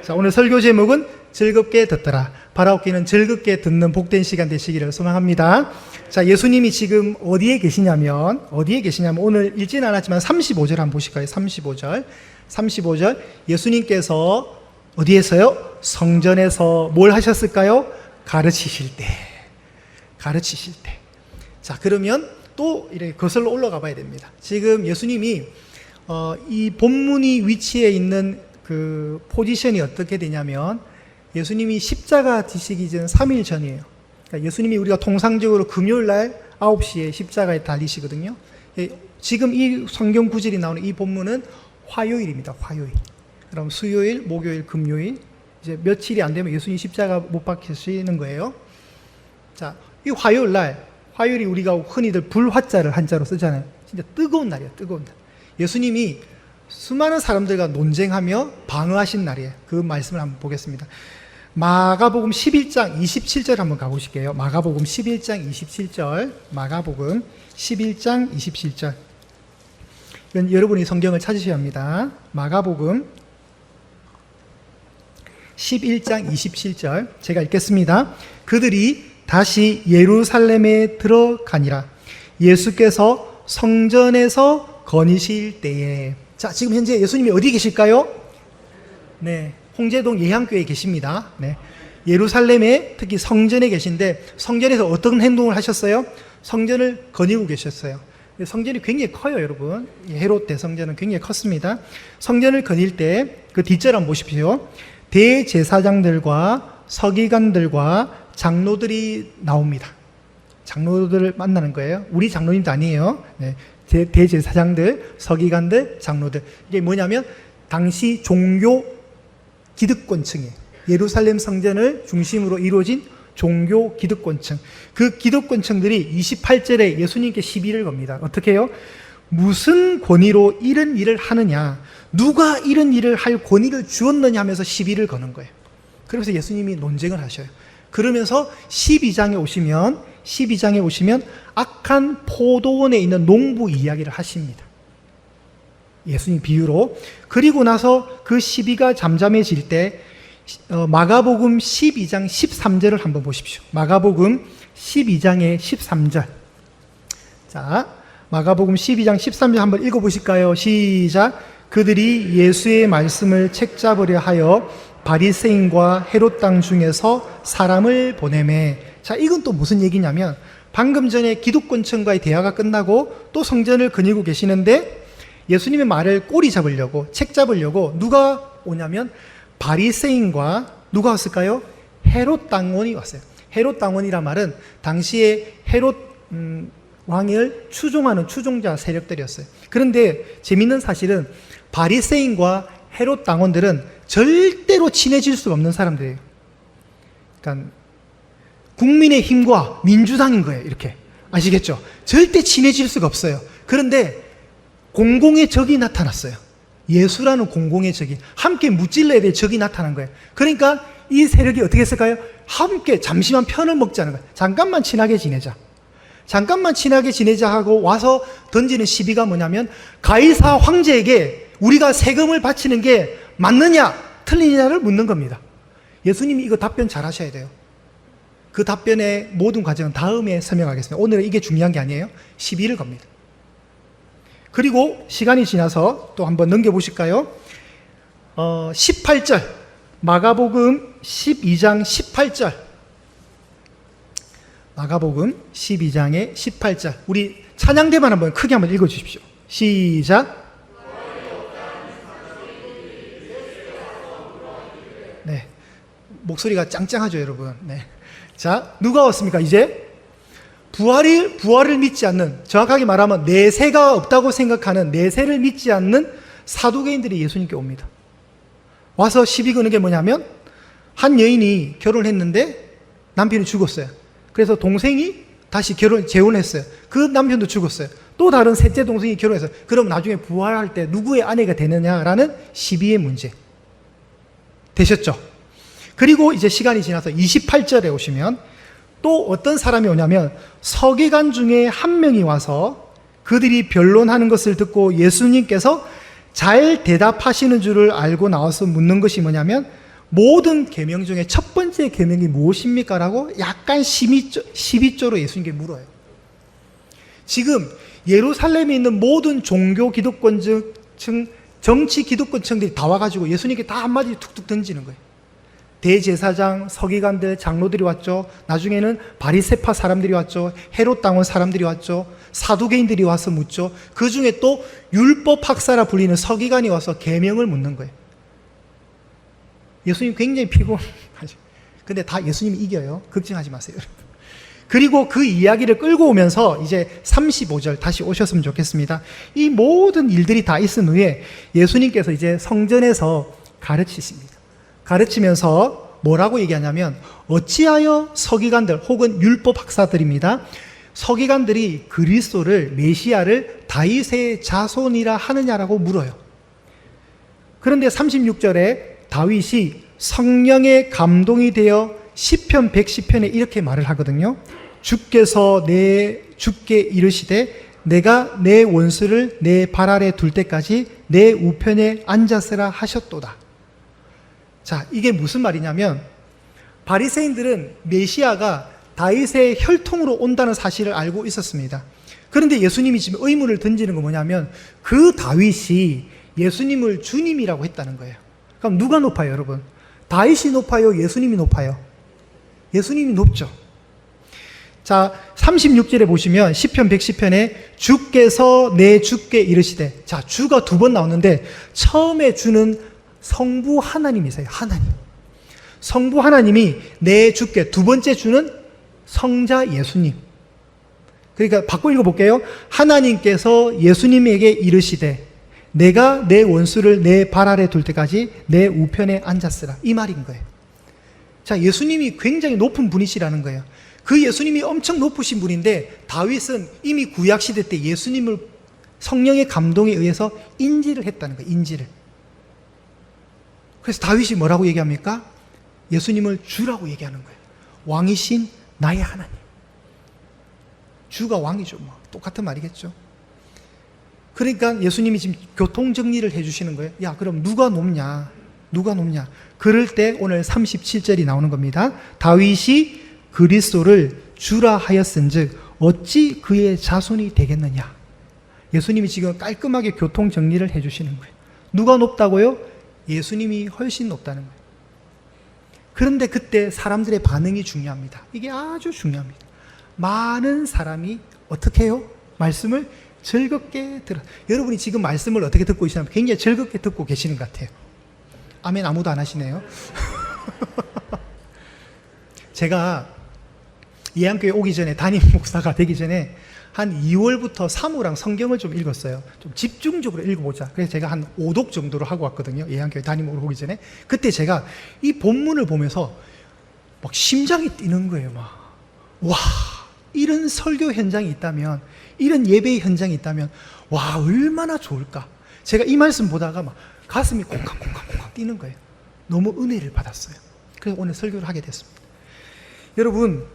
자, 오늘 설교 제목은 즐겁게 듣더라. 바라옵기는 즐겁게 듣는 복된 시간 되시기를 소망합니다. 자, 예수님이 지금 어디에 계시냐면 오늘 읽지는 않았지만 35절 한번 보실까요? 35절 예수님께서 어디에서요? 성전에서 뭘 하셨을까요? 가르치실 때. 자, 그러면 또 이렇게 거슬러 올라가 봐야 됩니다. 지금 예수님이 이 본문이 위치해 있는 그 포지션이 어떻게 되냐면 예수님이 십자가 지시기 전 3일 전이에요. 그러니까 예수님이 우리가 통상적으로 금요일 날 9시에 십자가에 달리시거든요. 지금 이 성경 구절이 나오는 이 본문은 화요일입니다. 화요일. 그럼 수요일, 목요일, 금요일 이제 며칠이 안 되면 예수님 십자가 못 박히시는 거예요. 자, 이 화요일이 우리가 흔히들 불화자를 한자로 쓰잖아요. 진짜 뜨거운 날이에요. 뜨거운 날. 예수님이 수많은 사람들과 논쟁하며 방어하신 날이에요. 그 말씀을 한번 보겠습니다. 마가복음 11장 27절 한번 가보실게요. 마가복음 11장 27절. 마가복음 11장 27절. 여러분이 성경을 찾으셔야 합니다. 마가복음 11장 27절. 제가 읽겠습니다. 그들이 다시 예루살렘에 들어가니라. 예수께서 성전에서 거니실 때에. 자, 지금 현재 예수님이 어디 계실까요? 네, 홍제동 예향교회에 계십니다. 네, 예루살렘에 특히 성전에 계신데 성전에서 어떤 행동을 하셨어요? 성전을 거니고 계셨어요. 성전이 굉장히 커요, 여러분. 헤롯 대성전은 굉장히 컸습니다. 성전을 거닐 때 그 뒷절 한번 보십시오. 대제사장들과 서기관들과 장로들이 나옵니다. 장로들을 만나는 거예요. 우리 장로님도 아니에요. 네. 대제사장들, 서기관들, 장로들. 이게 뭐냐면 당시 종교 기득권층이에요. 예루살렘 성전을 중심으로 이루어진 종교 기득권층. 그 기득권층들이 28절에 예수님께 시비를 겁니다. 어떻게 해요? 무슨 권위로 이런 일을 하느냐? 누가 이런 일을 할 권위를 주었느냐 하면서 시비를 거는 거예요. 그래서 예수님이 논쟁을 하셔요. 그러면서 12장에 오시면 악한 포도원에 있는 농부 이야기를 하십니다. 예수님 비유로. 그리고 나서 그 시비가 잠잠해질 때 마가복음 12장 13절을 한번 보십시오. 마가복음 12장의 13절. 자, 마가복음 12장 13절 한번 읽어보실까요? 시작. 그들이 예수의 말씀을 책잡으려 하여 바리새인과 헤롯 땅 중에서 사람을 보내매. 자, 이건 또 무슨 얘기냐면 방금 전에 기득권층과의 대화가 끝나고 또 성전을 거니고 계시는데 예수님의 말을 꼬리 잡으려고, 책 잡으려고 누가 오냐면 바리새인과 누가 왔을까요? 헤롯 당원이 왔어요. 헤롯 당원이란 말은 당시에 헤롯 왕을 추종하는 추종자 세력들이었어요. 그런데 재밌는 사실은 바리새인과 헤롯 당원들은 절대로 친해질 수 없는 사람들이에요. 그러니까 국민의힘과 민주당인 거예요. 이렇게 아시겠죠? 절대 친해질 수가 없어요. 그런데 공공의 적이 나타났어요. 예수라는 공공의 적이 함께 무찔러야 될 적이 나타난 거예요. 그러니까 이 세력이 어떻게 했을까요? 함께 잠시만 편을 먹자는 거예요. 잠깐만 친하게 지내자 하고 와서 던지는 시비가 뭐냐면 가이사 황제에게 우리가 세금을 바치는 게 맞느냐 틀리느냐를 묻는 겁니다. 예수님이 이거 답변 잘 하셔야 돼요. 그 답변의 모든 과정은 다음에 설명하겠습니다. 오늘은 이게 중요한 게 아니에요. 시비를 겁니다. 그리고 시간이 지나서 또 한번 넘겨보실까요? 18절 마가복음 12장 18절 마가복음 12장의 18절 우리 찬양대만 한번 크게 한번 읽어주십시오. 시작. 네, 목소리가 짱짱하죠, 여러분. 네. 자, 누가 왔습니까? 이제 부활을 믿지 않는, 정확하게 말하면 내세가 없다고 생각하는, 내세를 믿지 않는 사두개인들이 예수님께 옵니다. 와서 시비 거는 게 뭐냐면 한 여인이 결혼했는데 남편이 죽었어요. 그래서 동생이 다시 재혼했어요. 그 남편도 죽었어요. 또 다른 셋째 동생이 결혼했어요. 그럼 나중에 부활할 때 누구의 아내가 되느냐라는 시비의 문제 되셨죠? 그리고 이제 시간이 지나서 28절에 오시면 또 어떤 사람이 오냐면 서기관 중에 한 명이 와서 그들이 변론하는 것을 듣고 예수님께서 잘 대답하시는 줄을 알고 나와서 묻는 것이 뭐냐면 모든 계명 중에 첫 번째 계명이 무엇입니까? 라고 약간 시비조로 예수님께 물어요. 지금 예루살렘에 있는 모든 종교 기득권층, 정치 기득권층들이 다 와가지고 예수님께 다 한마디 툭툭 던지는 거예요. 대제사장, 서기관들, 장로들이 왔죠. 나중에는 바리새파 사람들이 왔죠. 헤롯 당원 사람들이 왔죠. 사두개인들이 와서 묻죠. 그 중에 또 율법 학사라 불리는 서기관이 와서 계명을 묻는 거예요. 예수님 굉장히 피곤하죠. 근데 다 예수님이 이겨요. 걱정하지 마세요. 그리고 그 이야기를 끌고 오면서 이제 35절 다시 오셨으면 좋겠습니다. 이 모든 일들이 다 있은 후에 예수님께서 이제 성전에서 가르치십니다. 가르치면서 뭐라고 얘기하냐면 어찌하여 서기관들 혹은 율법 학사들입니다. 서기관들이 그리스도를 메시아를 다윗의 자손이라 하느냐라고 물어요. 그런데 36절에 다윗이 성령의 감동이 되어 시편 110편에 이렇게 말을 하거든요. 주께서 주께 이르시되 내가 내 원수를 내 발 아래 둘 때까지 내 우편에 앉았으라 하셨도다. 자, 이게 무슨 말이냐면 바리새인들은 메시아가 다윗의 혈통으로 온다는 사실을 알고 있었습니다. 그런데 예수님이 지금 의문을 던지는 건 뭐냐면 그 다윗이 예수님을 주님이라고 했다는 거예요. 그럼 누가 높아요, 여러분? 다윗이 높아요? 예수님이 높아요? 예수님이 높죠. 자, 36절에 보시면 시편 110편에 주께서 내 주께 이르시되, 자, 주가 두 번 나오는데 처음에 주는 성부 하나님이세요. 하나님. 성부 하나님이 내 주께, 두 번째 주는 성자 예수님. 그러니까 바꿔 읽어볼게요. 하나님께서 예수님에게 이르시되 내가 내 원수를 내 발 아래 둘 때까지 내 우편에 앉았으라. 이 말인 거예요. 자, 예수님이 굉장히 높은 분이시라는 거예요. 그 예수님이 엄청 높으신 분인데 다윗은 이미 구약시대 때 예수님을 성령의 감동에 의해서 인지를 했다는 거예요. 인지를. 그래서 다윗이 뭐라고 얘기합니까? 예수님을 주라고 얘기하는 거예요. 왕이신 나의 하나님. 주가 왕이죠. 뭐 똑같은 말이겠죠. 그러니까 예수님이 지금 교통정리를 해주시는 거예요. 야, 그럼 누가 높냐? 누가 높냐? 그럴 때 오늘 37절이 나오는 겁니다. 다윗이 그리스도를 주라 하였은즉 어찌 그의 자손이 되겠느냐? 예수님이 지금 깔끔하게 교통정리를 해주시는 거예요. 누가 높다고요? 예수님이 훨씬 높다는 거예요. 그런데 그때 사람들의 반응이 중요합니다. 이게 아주 중요합니다. 많은 사람이 어떻게 해요? 말씀을 즐겁게 들어. 여러분이 지금 말씀을 어떻게 듣고 계시냐면 굉장히 즐겁게 듣고 계시는 것 같아요. 아멘. 아무도 안 하시네요. 제가 예안교회 오기 전에, 담임 목사가 되기 전에 한 2월부터 사무랑 성경을 좀 읽었어요. 좀 집중적으로 읽어보자. 그래서 제가 한 5독 정도로 하고 왔거든요. 예안교회 담임으로 오기 전에. 그때 제가 이 본문을 보면서 막 심장이 뛰는 거예요. 막. 와, 이런 설교 현장이 있다면, 이런 예배의 현장이 있다면, 와, 얼마나 좋을까. 제가 이 말씀 보다가 막 가슴이 콩쾅콩쾅콩쾅 뛰는 거예요. 너무 은혜를 받았어요. 그래서 오늘 설교를 하게 됐습니다. 여러분,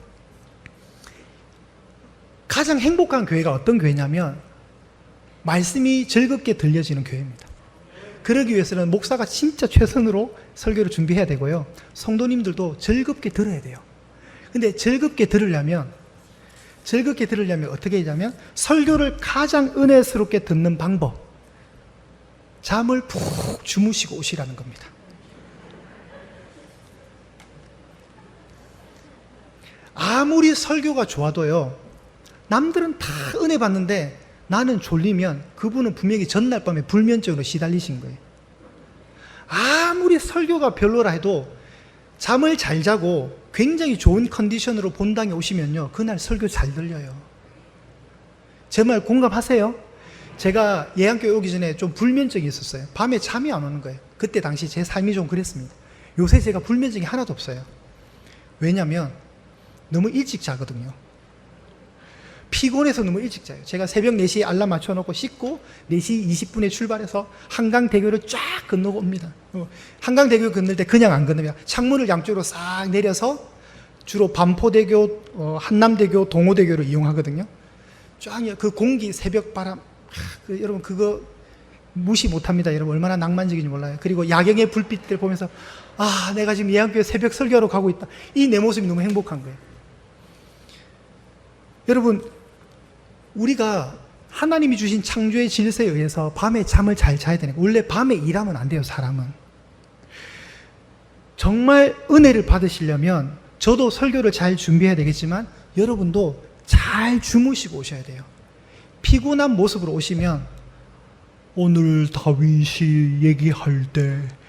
가장 행복한 교회가 어떤 교회냐면 말씀이 즐겁게 들려지는 교회입니다. 그러기 위해서는 목사가 진짜 최선으로 설교를 준비해야 되고요. 성도님들도 즐겁게 들어야 돼요. 근데 즐겁게 들으려면 어떻게 하냐면 설교를 가장 은혜스럽게 듣는 방법, 잠을 푹 주무시고 오시라는 겁니다. 아무리 설교가 좋아도요, 남들은 다 은혜 받는데 나는 졸리면 그분은 분명히 전날 밤에 불면증으로 시달리신 거예요. 아무리 설교가 별로라 해도 잠을 잘 자고 굉장히 좋은 컨디션으로 본당에 오시면요, 그날 설교 잘 들려요. 제 말 공감하세요? 제가 예안교회 오기 전에 좀 불면증이 있었어요. 밤에 잠이 안 오는 거예요. 그때 당시 제 삶이 좀 그랬습니다. 요새 제가 불면증이 하나도 없어요. 왜냐면 너무 일찍 자거든요. 피곤해서 너무 일찍 자요. 제가 새벽 4시에 알람 맞춰놓고 씻고 4시 20분에 출발해서 한강대교를 쫙 건너고 옵니다. 한강대교 건널 때 그냥 안 건너면 창문을 양쪽으로 싹 내려서 주로 반포대교, 한남대교, 동호대교를 이용하거든요. 쫙 그 공기, 새벽 바람, 여러분 그거 무시 못합니다. 여러분 얼마나 낭만적인지 몰라요. 그리고 야경의 불빛들 보면서 아, 내가 지금 예한교회 새벽 설교하러 가고 있다. 이 내 모습이 너무 행복한 거예요. 여러분, 우리가 하나님이 주신 창조의 질서에 의해서 밤에 잠을 잘 자야 되는 거예요. 원래 밤에 일하면 안 돼요, 사람은. 정말 은혜를 받으시려면 저도 설교를 잘 준비해야 되겠지만 여러분도 잘 주무시고 오셔야 돼요. 피곤한 모습으로 오시면 오늘 다윗이 얘기할 때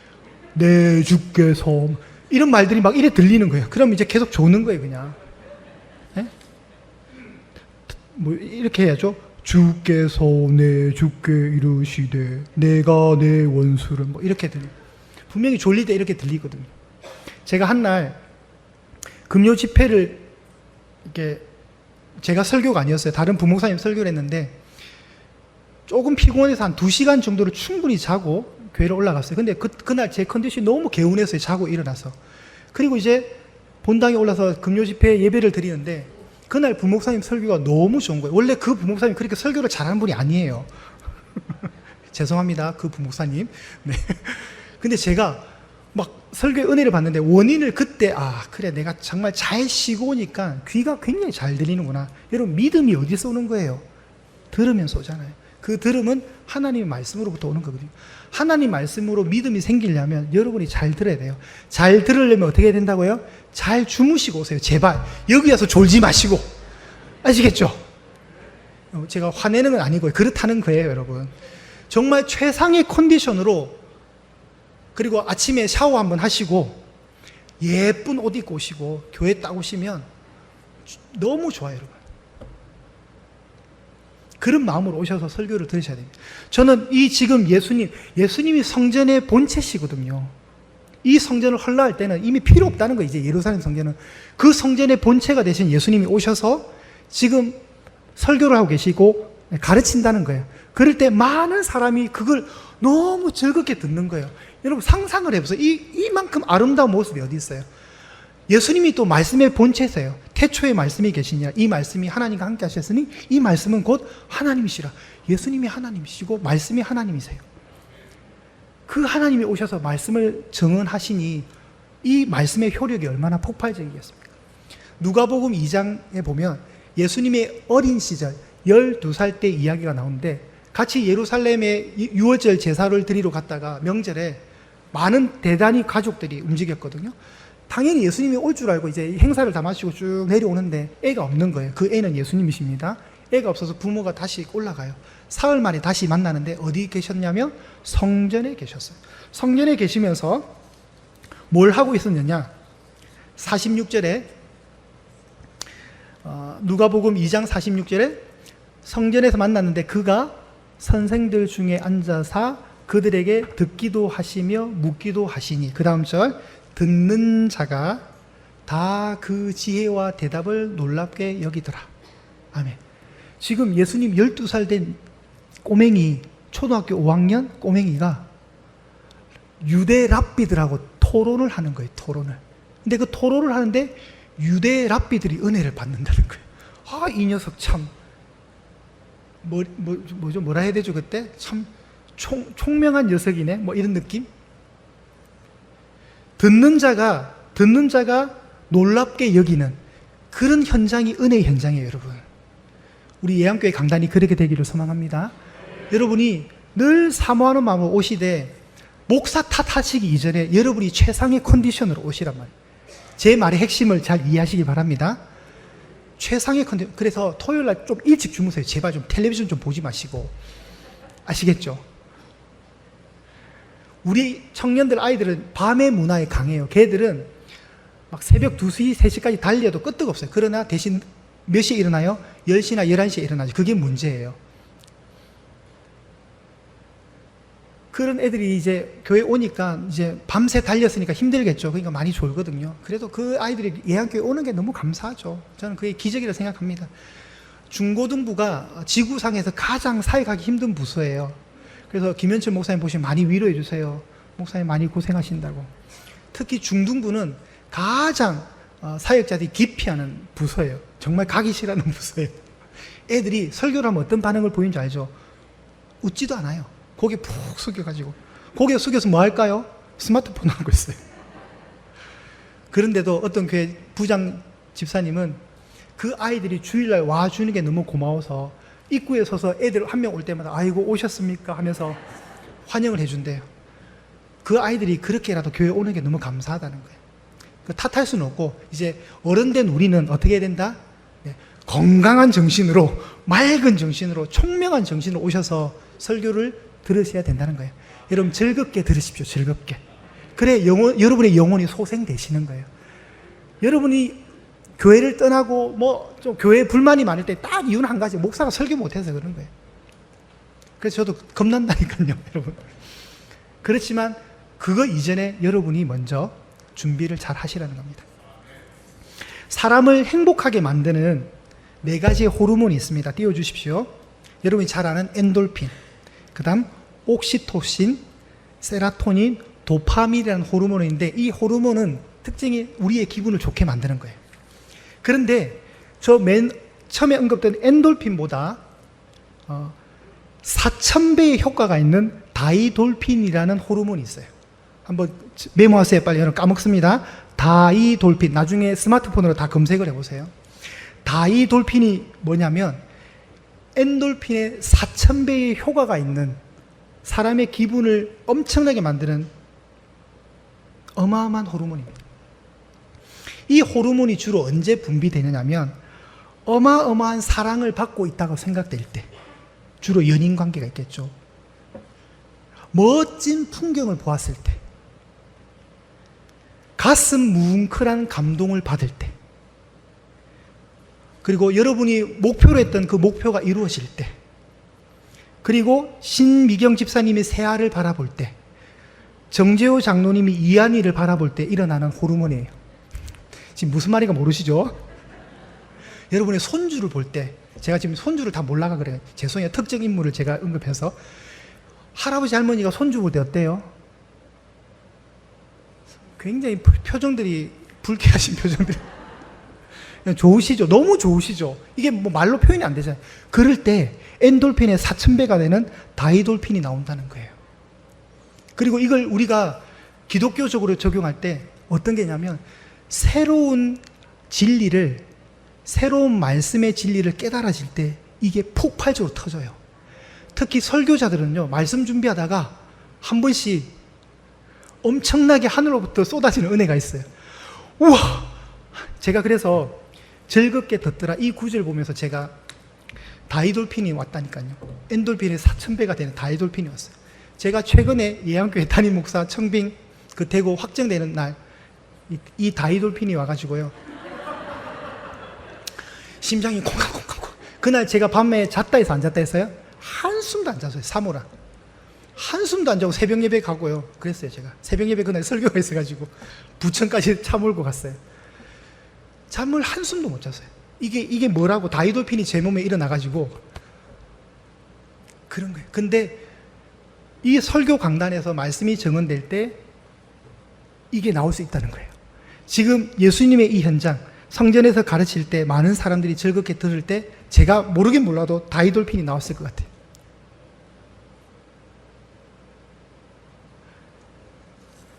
내 주께서 이런 말들이 막 이래 들리는 거예요. 그럼 이제 계속 조는 거예요, 그냥. 네? 뭐 이렇게 해야죠. 주께서 내 주께 이르시되 내가 내 원수를 뭐 이렇게 들려. 분명히 졸릴 때 이렇게 들리거든요. 제가 한날 금요 집회를 이렇게 제가 설교가 아니었어요. 다른 부목사님 설교를 했는데 조금 피곤해서 한 2시간 정도를 충분히 자고 교회로 올라갔어요. 근데 그날 제 컨디션이 너무 개운했어요. 자고 일어나서. 그리고 이제 본당에 올라서 금요 집회 예배를 드리는데 그날 부목사님 설교가 너무 좋은 거예요. 원래 그 부목사님 그렇게 설교를 잘하는 분이 아니에요. 죄송합니다. 그 부목사님. 네. 근데 제가 막 설교의 은혜를 받는데 원인을 그때 그래 내가 정말 잘 쉬고 오니까 귀가 굉장히 잘 들리는구나. 여러분 믿음이 어디서 오는 거예요? 들으면서 오잖아요. 그 들음은 하나님의 말씀으로부터 오는 거거든요. 하나님 말씀으로 믿음이 생기려면 여러분이 잘 들어야 돼요. 잘 들으려면 어떻게 해야 된다고요? 잘 주무시고 오세요. 제발 여기 와서 졸지 마시고. 아시겠죠? 제가 화내는 건 아니고요. 그렇다는 거예요, 여러분. 정말 최상의 컨디션으로 그리고 아침에 샤워 한번 하시고 예쁜 옷 입고 오시고 교회 딱 오시면 너무 좋아요, 여러분. 그런 마음으로 오셔서 설교를 들으셔야 됩니다. 저는 이 지금 예수님이 성전의 본체시거든요. 이 성전을 헐라할 때는 이미 필요 없다는 거예요. 이제 예루살렘 성전은 그 성전의 본체가 되신 예수님이 오셔서 지금 설교를 하고 계시고 가르친다는 거예요. 그럴 때 많은 사람이 그걸 너무 즐겁게 듣는 거예요. 여러분 상상을 해보세요. 이만큼 아름다운 모습이 어디 있어요? 예수님이 또 말씀의 본체세요. 태초에 말씀이 계시냐? 이 말씀이 하나님과 함께 하셨으니 이 말씀은 곧 하나님이시라. 예수님이 하나님이시고 말씀이 하나님이세요. 그 하나님이 오셔서 말씀을 증언하시니 이 말씀의 효력이 얼마나 폭발적이겠습니까? 누가복음 2장에 보면 예수님의 어린 시절 12살 때 이야기가 나오는데 같이 예루살렘에 유월절 제사를 드리러 갔다가 명절에 많은 대단히 가족들이 움직였거든요. 당연히 예수님이 올 줄 알고 이제 행사를 다 마치고 쭉 내려오는데 애가 없는 거예요. 그 애는 예수님이십니다. 애가 없어서 부모가 다시 올라가요. 사흘 만에 다시 만나는데 어디 계셨냐면 성전에 계셨어요. 성전에 계시면서 뭘 하고 있었느냐? 46절에 누가복음 2장 46절에 성전에서 만났는데 그가 선생들 중에 앉아서 그들에게 듣기도 하시며 묻기도 하시니 그 다음 절 듣는 자가 다 그 지혜와 대답을 놀랍게 여기더라. 아멘. 지금 예수님 12살 된 꼬맹이 초등학교 5학년 꼬맹이가 유대 랍비들하고 토론을 하는 거예요. 토론을. 근데 그 토론을 하는데 유대 랍비들이 은혜를 받는다는 거예요. 이 녀석 참 뭐라 해야 되죠 그때? 참 총명한 녀석이네. 뭐 이런 느낌? 듣는 자가 놀랍게 여기는 그런 현장이 은혜의 현장이에요, 여러분. 우리 예안교회 강단이 그렇게 되기를 소망합니다. 여러분이 늘 사모하는 마음으로 오시되 목사 탓하시기 이전에 여러분이 최상의 컨디션으로 오시란 말이에요. 제 말의 핵심을 잘 이해하시기 바랍니다. 최상의 컨디션. 그래서 토요일날 좀 일찍 주무세요. 제발 좀 텔레비전 좀 보지 마시고. 아시겠죠? 우리 청년들 아이들은 밤의 문화에 강해요. 걔들은 막 새벽 2시, 3시까지 달려도 끄떡없어요. 그러나 대신 몇 시에 일어나요? 10시나 11시에 일어나죠. 그게 문제예요. 그런 애들이 이제 교회 오니까 이제 밤새 달렸으니까 힘들겠죠. 그러니까 많이 졸거든요. 그래도 그 아이들이 예안교회 오는 게 너무 감사하죠. 저는 그게 기적이라고 생각합니다. 중고등부가 지구상에서 가장 사역하기 힘든 부서예요. 그래서 김현철 목사님 보시면 많이 위로해 주세요. 목사님 많이 고생하신다고. 특히 중등부는 가장 사역자들이 기피하는 부서예요. 정말 가기 싫어하는 부서예요. 애들이 설교를 하면 어떤 반응을 보이는지 알죠? 웃지도 않아요. 고개 푹 숙여가지고. 고개 숙여서 뭐 할까요? 스마트폰 하고 있어요. 그런데도 어떤 교회 부장 집사님은 그 아이들이 주일날 와주는 게 너무 고마워서 입구에 서서 애들 한 명 올 때마다 아이고 오셨습니까 하면서 환영을 해준대요. 그 아이들이 그렇게라도 교회 오는 게 너무 감사하다는 거예요. 탓할 수는 없고 이제 어른 된 우리는 어떻게 해야 된다? 네, 건강한 정신으로, 맑은 정신으로, 총명한 정신으로 오셔서 설교를 들으셔야 된다는 거예요. 여러분 즐겁게 들으십시오. 즐겁게. 그래 여러분의 영혼이 소생되시는 거예요. 여러분이 교회를 떠나고 뭐 좀 교회에 불만이 많을 때 딱 이유는 한 가지, 목사가 설교 못해서 그런 거예요. 그래서 저도 겁난다니까요, 여러분. 그렇지만 그거 이전에 여러분이 먼저 준비를 잘 하시라는 겁니다. 사람을 행복하게 만드는 4가지의 호르몬이 있습니다. 띄워주십시오. 여러분이 잘 아는 엔돌핀, 그 다음 옥시토신, 세라토닌, 도파민이라는 호르몬인데 이 호르몬은 특징이 우리의 기분을 좋게 만드는 거예요. 그런데 저 맨 처음에 언급된 엔돌핀보다 4000배의 효과가 있는 다이돌핀이라는 호르몬이 있어요. 한번 메모하세요. 빨리. 여러분 까먹습니다. 다이돌핀. 나중에 스마트폰으로 다 검색을 해보세요. 다이돌핀이 뭐냐면 엔돌핀의 4000배의 효과가 있는, 사람의 기분을 엄청나게 만드는 어마어마한 호르몬입니다. 이 호르몬이 주로 언제 분비되느냐면 어마어마한 사랑을 받고 있다고 생각될 때, 주로 연인 관계가 있겠죠. 멋진 풍경을 보았을 때, 가슴 뭉클한 감동을 받을 때, 그리고 여러분이 목표로 했던 그 목표가 이루어질 때, 그리고 신미경 집사님이 새아를 바라볼 때, 정재호 장로님이 이한이를 바라볼 때 일어나는 호르몬이에요. 지금 무슨 말인가 모르시죠? 여러분의 손주를 볼 때, 제가 지금 손주를 다 몰라가 그래요. 죄송해요. 특정 인물을 제가 언급해서. 할아버지 할머니가 손주 볼 때 어때요? 굉장히 표정들이 불쾌하신 표정들이 좋으시죠? 너무 좋으시죠? 이게 뭐 말로 표현이 안 되잖아요. 그럴 때 엔돌핀의 4000배가 되는 다이돌핀이 나온다는 거예요. 그리고 이걸 우리가 기독교적으로 적용할 때 어떤 게냐면 새로운 진리를, 새로운 말씀의 진리를 깨달아질 때 이게 폭발적으로 터져요. 특히 설교자들은요, 말씀 준비하다가 한 번씩 엄청나게 하늘로부터 쏟아지는 은혜가 있어요. 우와! 제가 그래서 즐겁게 듣더라 이 구절 보면서 제가 다이돌핀이 왔다니까요. 엔돌핀의 4000배가 되는 다이돌핀이 왔어요. 제가 최근에 예양교회 담임 목사 청빙 그 되고 확정되는 날 이 다이돌핀이 와가지고요, 심장이 콩콩콩콩. 그날 제가 밤에 잤다 해서 안 잤다 했어요? 한숨도 안 잤어요. 사모라 한숨도 안 자고 새벽 예배 가고요. 그랬어요. 제가 새벽 예배 그날 설교가 있어가지고 부천까지 차 몰고 갔어요. 잠을 한숨도 못 잤어요. 이게 뭐라고, 다이돌핀이 제 몸에 일어나가지고 그런 거예요. 근데 이 설교 강단에서 말씀이 정언될 때 이게 나올 수 있다는 거예요. 지금 예수님의 이 현장, 성전에서 가르칠 때 많은 사람들이 즐겁게 들을 때 제가 모르긴 몰라도 다이돌핀이 나왔을 것 같아요.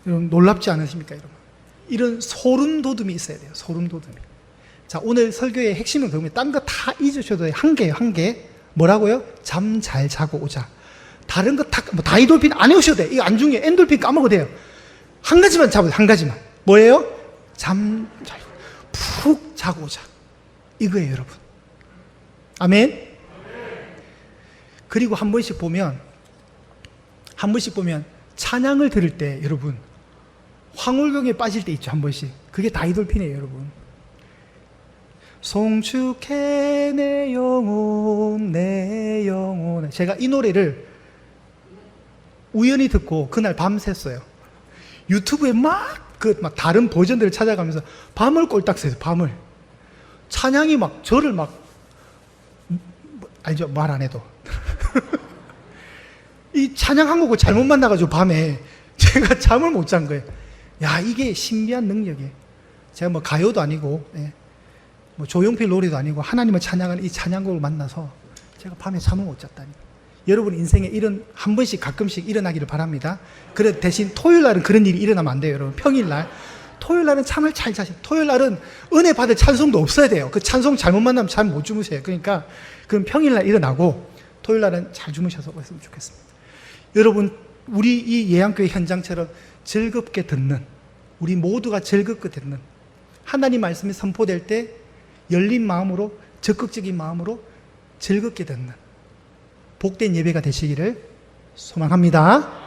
여러분 놀랍지 않으십니까? 여러분 이런 소름돋음이 있어야 돼요. 소름돋음이. 자, 오늘 설교의 핵심을 보면 딴 거 다 잊으셔도 한 개예요. 한 개. 뭐라고요? 잠 잘 자고 오자. 다른 거 다, 뭐 다이돌핀 안 해오셔도 돼. 이거 안 중요해. 엔돌핀 까먹어도 돼요. 한 가지만 잡으세요. 한 가지만. 뭐예요? 잠 잘, 푹 자고 오자. 이거예요, 여러분. 아멘? 그리고 한 번씩 보면 찬양을 들을 때 여러분 황홀경에 빠질 때 있죠. 한 번씩. 그게 다이돌핀이에요, 여러분. 송축해 내 영혼 내 영혼. 제가 이 노래를 우연히 듣고 그날 밤샜어요. 유튜브에 막 다른 버전들을 찾아가면서 밤을 꼴딱 새서 밤을. 찬양이 막 저를 막, 아니죠, 말 안 해도. 이 찬양 한 곡을 잘못 만나가지고 밤에 제가 잠을 못 잔 거예요. 야, 이게 신비한 능력이에요. 제가 뭐 가요도 아니고, 뭐 조용필 노래도 아니고 하나님을 찬양하는 이 찬양곡을 만나서 제가 밤에 잠을 못 잤다니. 여러분 인생에 이런 한 번씩 가끔씩 일어나기를 바랍니다. 그래 대신 토요일 날은 그런 일이 일어나면 안 돼요, 여러분. 평일 날. 토요일 날은 잠을 잘 자세요. 토요일 날은 은혜 받을 찬송도 없어야 돼요. 그 찬송 잘못 만나면 잠 못 주무세요. 그러니까 그럼 평일 날 일어나고 토요일 날은 잘 주무셔서 했으면 좋겠습니다. 여러분, 우리 이 예양교회 현장처럼 즐겁게 듣는, 우리 모두가 즐겁게 듣는 하나님 말씀이 선포될 때 열린 마음으로, 적극적인 마음으로 즐겁게 듣는 복된 예배가 되시기를 소망합니다.